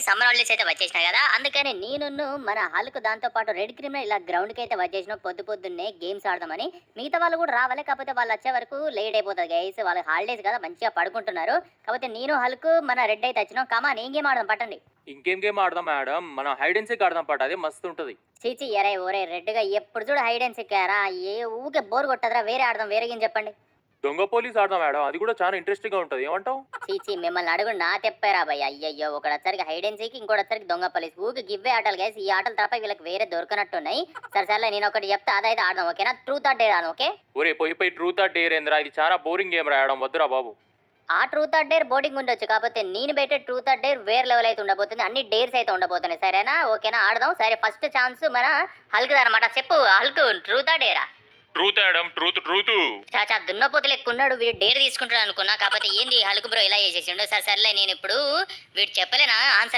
Summer holidays అయితే వచ్చేసినాయి కదా! అందుకని నేనున్ను మన హల్క్ దాంతో పాటు రెడ్ క్రిమినల్ ఇలా గ్రౌండ్‌కి అయితే వచ్చేసినాం పొద్దున్నే గేమ్స్ ఆడదామని. మిగతా వాళ్ళు కూడా రావాలి. కాకపోతే వాళ్ళొచ్చే వరకు లేట్ అయిపోతది గైస్. వాళ్ళకి హాలిడేస్ కదా! మంచిగా పడుకుంటున్నారు. కాకపోతే నేను, హల్క్, మన రెడ్ అయితే వచ్చినాం. కమాన్ ఏం గేమ్ ఆడదాం పట్టండి. ఇంకేం గేమ్ ఆడదాం మేడం. మనం హైడ్ అండ్ సీక్ ఆడదాం పట్టు. అదే మస్తుంటది. ఛీ! ఛీ! అరేయ్! ఒరేయ్! రెడ్‌గా ఎప్పుడు చూడు హైడ్ అండ్ సీకేరా? ఊకే బోర్ కొట్టదురా వేరే ఆడదాం. వేరే గేమ్ చెప్పండి. దొంగ పోలీస్ ఆడదాం మేడం. అది కూడా చాలా ఇంట్రెస్టింగ్‌గా ఉంటది. ఏమంటావు? ఛీ! ఛీ! మిమ్మల్ని అడుగుడు నా తెప్పారా భయ్. అయ్యయ్యో! ఒకడొచ్చరికి హైడ్ అండ్ సీక్, ఇంకోడొచ్చరికి దొంగ పోలీస్. ఊకే గివ్వే ఆటలు గైస్. ఈ ఆటలు తప్ప వీళ్ళకి వేరే దొరకనట్టున్నాయి. సర్లే నేనొకటి చెప్తా అదైతే ఆడదాం ఓకేనా? ట్రూత్ ఆర్ డేర్ ఆడదాం ఓకే? ఒరేయ్ పోయి ట్రూత్ ఆర్ డేర్ ఏందిరా? ఇది చాలా బోరింగ్ గేమ్ రాయడం వద్దురా బాబు. ఆ ట్రూత్ ఆర్ డేర్ బోర్డింగ్ ఉండొచ్చు. కాకపోతే నేను పెట్టే ట్రూత్ ఆర్ డేర్ వేరే లెవెల్ అయితే ఉండబోతుంది. అన్ని డేర్స్ అయితే ఉండబోతున్నాయి. సరేనా? ఓకేనా? ఆడదాం. సరే ఫస్ట్ ఛాన్స్ మన హల్క్‌దనమాట. చెప్పు హల్క్ ట్రూత్ ఆర్ డేరా? Truth madam. ట్రూత్. చాచా దున్నపోతు లెక్కున్నాడు. వీడు డేర్ తీసుకుంటాడు అనుకున్నా. కాకపోతే ఏంది హల్క్ బ్రో ఇలా చేసేసిండు. సర్లే నేనిప్పుడు వీడు చెప్పలేనా ఆన్సర్